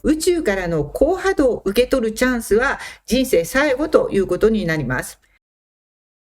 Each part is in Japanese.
宇宙からの高波動を受け取るチャンスは人生最後ということになります。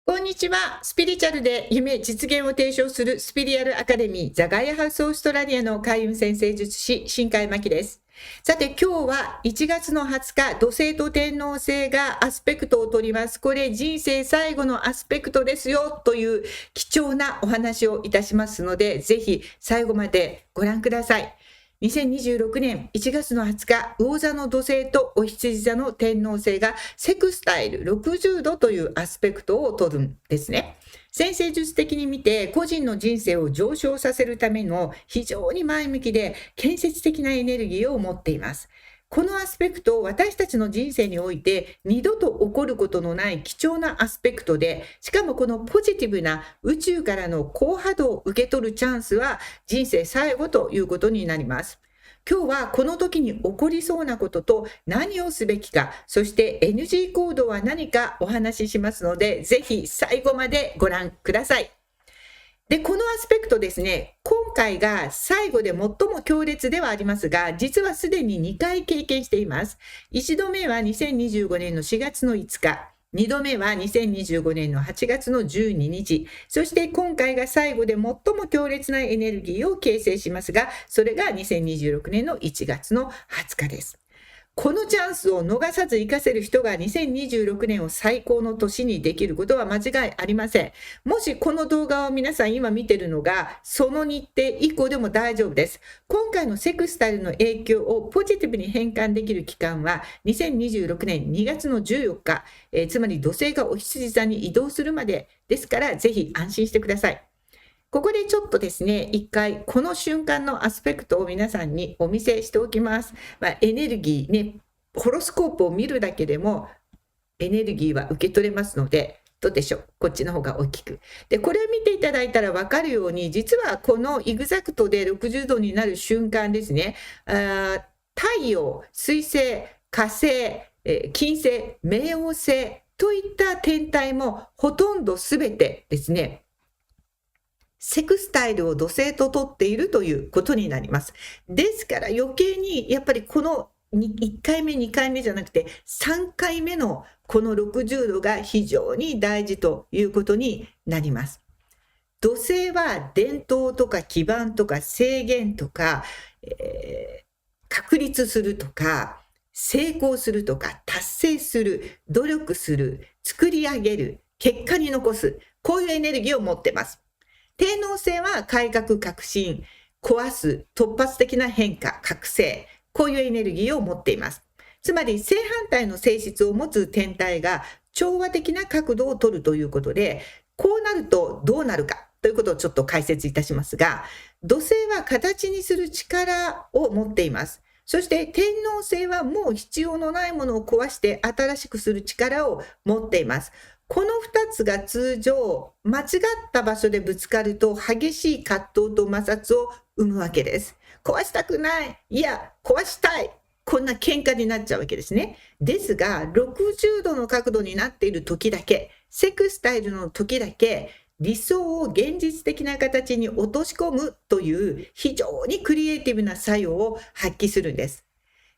こんにちは。スピリチュアルで夢実現を提唱するスピリアルアカデミーザガイアハウスオーストラリアの開運先生術師新海真希です。さて今日は1月の20日土星と天王星がアスペクトを取ります。これ人生最後のアスペクトですよという貴重なお話をいたしますので、ぜひ最後までご覧ください。2026年1月の20日、魚座の土星とお羊座の天王星がセクスタイル60度というアスペクトを取るんですね。先生術的に見て個人の人生を上昇させるための非常に前向きで建設的なエネルギーを持っています。このアスペクトを私たちの人生において二度と起こることのない貴重なアスペクトで、しかもこのポジティブな宇宙からの高波動を受け取るチャンスは人生最後ということになります。今日はこの時に起こりそうなことと何をすべきか、そして NG 行動は何かお話ししますので、ぜひ最後までご覧ください。で、このアスペクトですね、今回が最後で最も強烈ではありますが、実はすでに2回経験しています。1度目は2025年の4月の5日。2度目は2025年の8月の12日。そして今回が最後で最も強烈なエネルギーを形成しますが、それが2026年の1月の20日です。このチャンスを逃さず活かせる人が2026年を最高の年にできることは間違いありません。もしこの動画を皆さん今見てるのがその日程以降でも大丈夫です。今回のセクスタイルの影響をポジティブに変換できる期間は2026年2月の14日、つまり土星がお羊座に移動するまでですから、ぜひ安心してください。ここでちょっとですね、一回この瞬間のアスペクトを皆さんにお見せしておきます。エネルギーね、ホロスコープを見るだけでもエネルギーは受け取れますので、どうでしょう、こっちの方が大きく。で、これを見ていただいたら分かるように、実はこのイグザクトで60度になる瞬間ですね、太陽、水星、火星、金星、冥王星といった天体もほとんど全てですね、セクスタイルを土星と取っているということになります。ですから余計にやっぱりこの1回目2回目じゃなくて3回目のこの60度が非常に大事ということになります。土星は伝統とか基盤とか制限とか、確立するとか成功するとか達成する、努力する、作り上げる、結果に残す、こういうエネルギーを持っています。天王星は改革革新、壊す、突発的な変化、覚醒、こういうエネルギーを持っています。つまり正反対の性質を持つ天体が調和的な角度を取るということで、こうなるとどうなるかということをちょっと解説いたしますが、土星は形にする力を持っています。そして天王星はもう必要のないものを壊して新しくする力を持っています。この2つが通常間違った場所でぶつかると激しい葛藤と摩擦を生むわけです。壊したくない、いや壊したい、こんな喧嘩になっちゃうわけですね。ですが60度の角度になっている時だけ、セクスタイルの時だけ理想を現実的な形に落とし込むという非常にクリエイティブな作用を発揮するんです。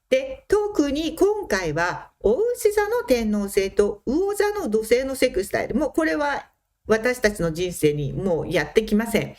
で、特に今回はお牛座の天王星と魚座の土星のセクスタイル、もうこれは私たちの人生にもうやってきません。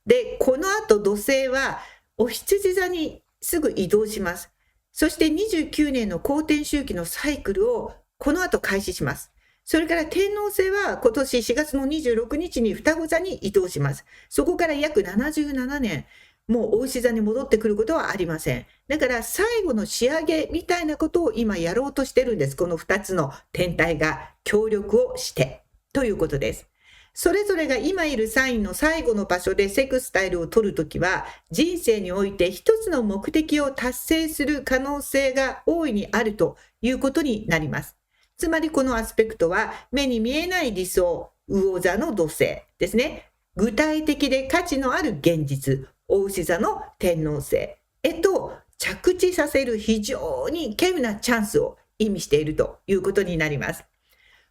で、この後土星はお羊座にすぐ移動します。そして29年の公転周期のサイクルをこの後開始します。それから天王星は今年4月の26日に双子座に移動します。そこから約77年、もうお牛座に戻ってくることはありません。だから最後の仕上げみたいなことを今やろうとしてるんです。この2つの天体が協力をしてということです。それぞれが今いるサインの最後の場所でセクスタイルを取るときは、人生において一つの目的を達成する可能性が大いにあるということになります。つまりこのアスペクトは目に見えない理想、魚座の土星ですね。具体的で価値のある現実、お牛座の天王星へと着地させる非常に稀有なチャンスを意味しているということになります。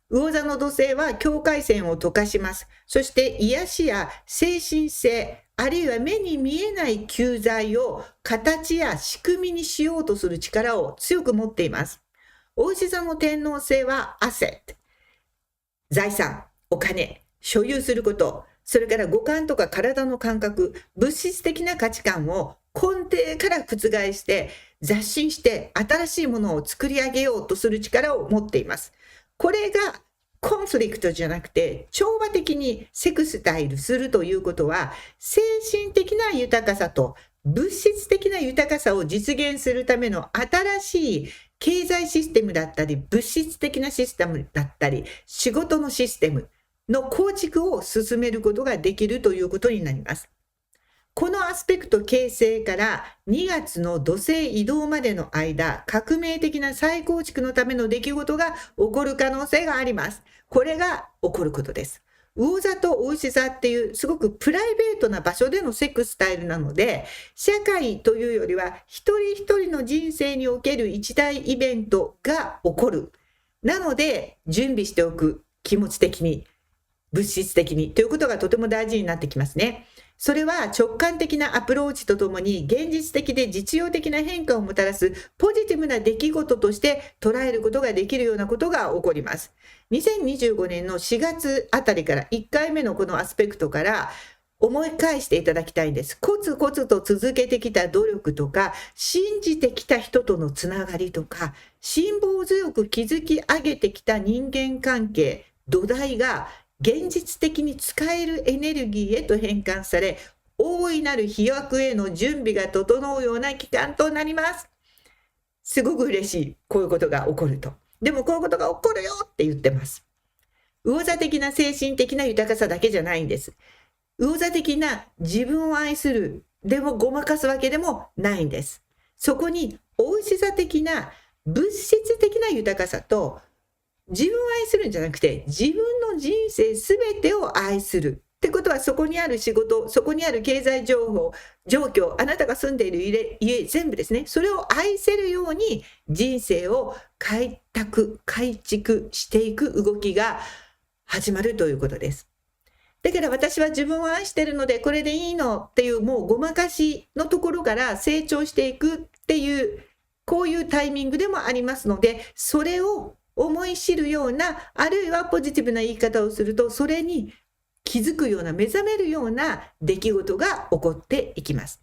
魚座の土星は境界線を溶かします。そして癒しや精神性、あるいは目に見えない救済を形や仕組みにしようとする力を強く持っています。牡牛座の天王星はアセット、財産、お金、所有すること、それから五感とか体の感覚、物質的な価値観を根底から覆して刷新して新しいものを作り上げようとする力を持っています。これがコンフリクトじゃなくて調和的にセクスタイルするということは、精神的な豊かさと物質的な豊かさを実現するための新しい経済システムだったり、物質的なシステムだったり、仕事のシステムの構築を進めることができるということになります。このアスペクト形成から2月の土星移動までの間、革命的な再構築のための出来事が起こる可能性があります。これが起こることです。魚座と牡牛座っていうすごくプライベートな場所でのセクスタイルなので、社会というよりは一人一人の人生における一大イベントが起こる。なので準備しておく、気持ち的に、物質的にということがとても大事になってきますね。それは直感的なアプローチとともに現実的で実用的な変化をもたらすポジティブな出来事として捉えることができるようなことが起こります。2025年の4月あたりから1回目のこのアスペクトから思い返していただきたいんです。コツコツと続けてきた努力とか、信じてきた人とのつながりとか、辛抱強く築き上げてきた人間関係、土台が現実的に使えるエネルギーへと変換され、大いなる飛躍への準備が整うような期間となります。すごく嬉しい、こういうことが起こると。でもこういうことが起こるよって言ってます。魚座的な精神的な豊かさだけじゃないんです。魚座的な自分を愛する、でもごまかすわけでもないんです。そこに牡牛座的な物質的な豊かさと、自分を愛するんじゃなくて自分の人生すべてを愛するってことは、そこにある仕事、そこにある経済状況、あなたが住んでいる家全部ですね、それを愛せるように人生を改築していく動きが始まるということです。だから私は自分を愛してるのでこれでいいのっていうもうごまかしのところから成長していくっていう、こういうタイミングでもありますので、それを思い知るような、あるいはポジティブな言い方をすると、それに気づくような、目覚めるような出来事が起こっていきます。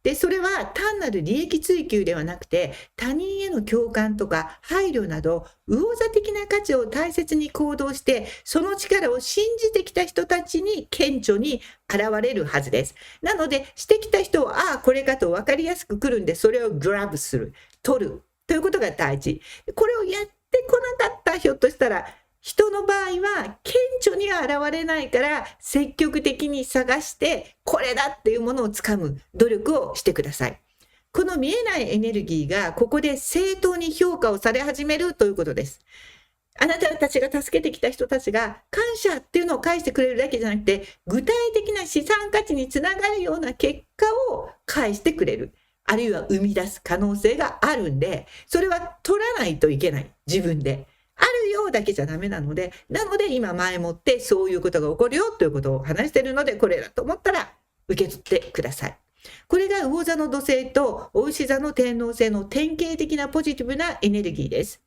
で、それは単なる利益追求ではなくて、他人への共感とか配慮など、魚座的な価値を大切に行動して、その力を信じてきた人たちに顕著に現れるはずです。なので、してきた人は、ああ、これかと分かりやすく来るんで、それをグラブする、取るということが大事。これをやってこなかった、ひょっとしたら、人の場合は顕著には現れないから積極的に探してこれだっていうものをつかむ努力をしてください。この見えないエネルギーがここで正当に評価をされ始めるということです。あなたたちが助けてきた人たちが感謝っていうのを返してくれるだけじゃなくて、具体的な資産価値につながるような結果を返してくれる、あるいは生み出す可能性があるんで、それは取らないといけない。自分であるよだけじゃダメなので、今前もってそういうことが起こるよということを話しているので、これだと思ったら受け取ってください。これが魚座の土星と牡牛座の天王星の典型的なポジティブなエネルギーです。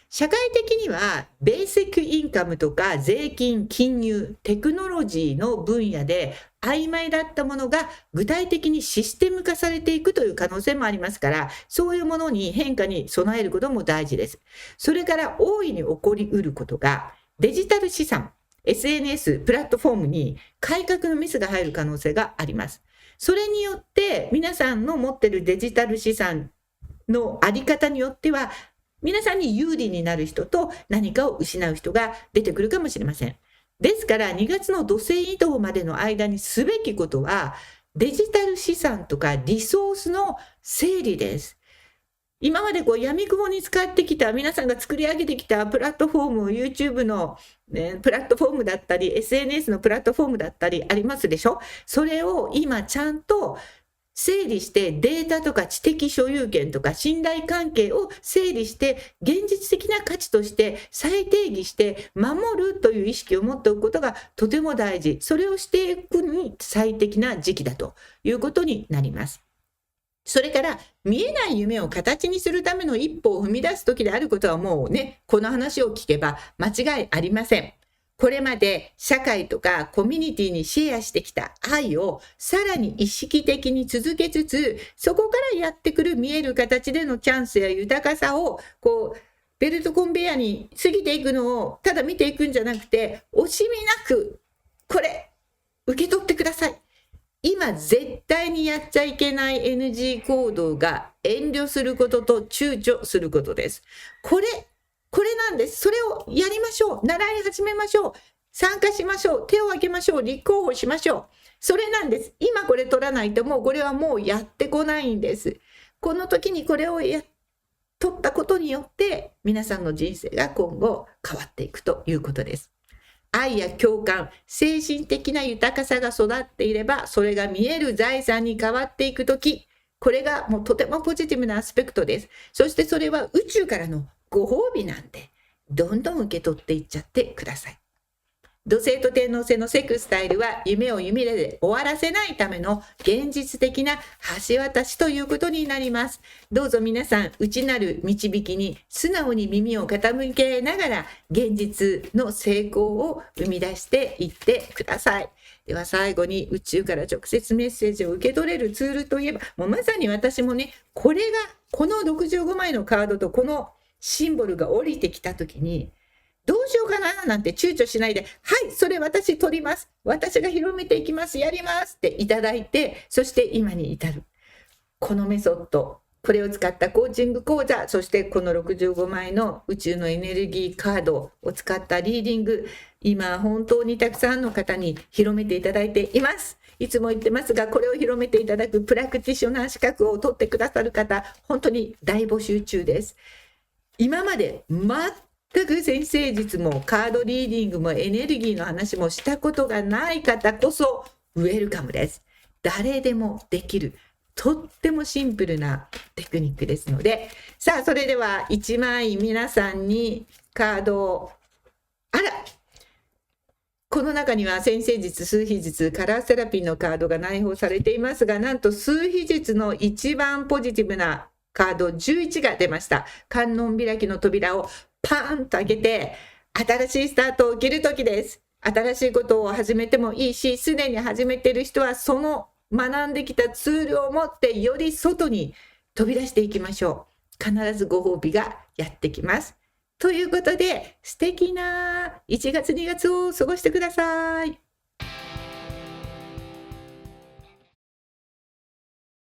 社会的にはベーシックインカムとか税金、金融、テクノロジーの分野で曖昧だったものが具体的にシステム化されていくという可能性もありますから、そういうものに変化に備えることも大事です。それから大いに起こりうることが、デジタル資産、SNS、プラットフォームに改革のミスが入る可能性があります。それによって皆さんの持っているデジタル資産のあり方によっては、皆さんに有利になる人と何かを失う人が出てくるかもしれません。ですから2月の土星移動までの間にすべきことは、デジタル資産とかリソースの整理です。今まで闇雲に使ってきた、皆さんが作り上げてきたプラットフォーム、YouTube の、プラットフォームだったり SNS のプラットフォームだったりありますでしょ。それを今ちゃんと整理してデータとか知的所有権とか信頼関係を整理して現実的な価値として再定義して守るという意識を持っておくことがとても大事。それをしていくに最適な時期だということになります。それから見えない夢を形にするための一歩を踏み出す時であることはもうね、この話を聞けば間違いありません。これまで社会とかコミュニティにシェアしてきた愛をさらに意識的に続けつつ、そこからやってくる見える形でのチャンスや豊かさをベルトコンベヤーに過ぎていくのをただ見ていくんじゃなくて、惜しみなくこれ受け取ってください。今絶対にやっちゃいけない NG 行動が遠慮することと躊躇することです。これなんです。それをやりましょう。習い始めましょう。参加しましょう。手を挙げましょう。立候補しましょう。それなんです。今これ取らないとこれはもうやってこないんです。この時にこれを取ったことによって皆さんの人生が今後変わっていくということです。愛や共感、精神的な豊かさが育っていれば、それが見える財産に変わっていくとき、これがもうとてもポジティブなアスペクトです。そしてそれは宇宙からのご褒美なんで、どんどん受け取っていっちゃってください。土星と天王星のセクスタイルは夢を夢で終わらせないための現実的な橋渡しということになります。どうぞ皆さん、内なる導きに素直に耳を傾けながら現実の成功を生み出していってください。では最後に宇宙から直接メッセージを受け取れるツールといえば、もうまさに私もね、この65枚のカードとこのシンボルが降りてきたときに、どうしようかななんて躊躇しないで、はい、それ私取ります。私が広めていきます。やりますっていただいて、そして今に至る。このメソッド、これを使ったコーチング講座、そしてこの65枚の宇宙のエネルギーカードを使ったリーディング、今本当にたくさんの方に広めていただいています。いつも言ってますが、これを広めていただくプラクティショナー資格を取ってくださる方、本当に大募集中です。今まで全く先生術もカードリーディングもエネルギーの話もしたことがない方こそウェルカムです。誰でもできる、とってもシンプルなテクニックですので、さあそれでは1枚皆さんにカードを、この中には先生術、数秘術、カラーセラピーのカードが内包されていますが、なんと数秘術の一番ポジティブなカード11が出ました。観音開きの扉をパーンと開けて、新しいスタートを切る時です。新しいことを始めてもいいし、すでに始めている人はその学んできたツールを持ってより外に飛び出していきましょう。必ずご褒美がやってきます。ということで、素敵な1月2月を過ごしてください。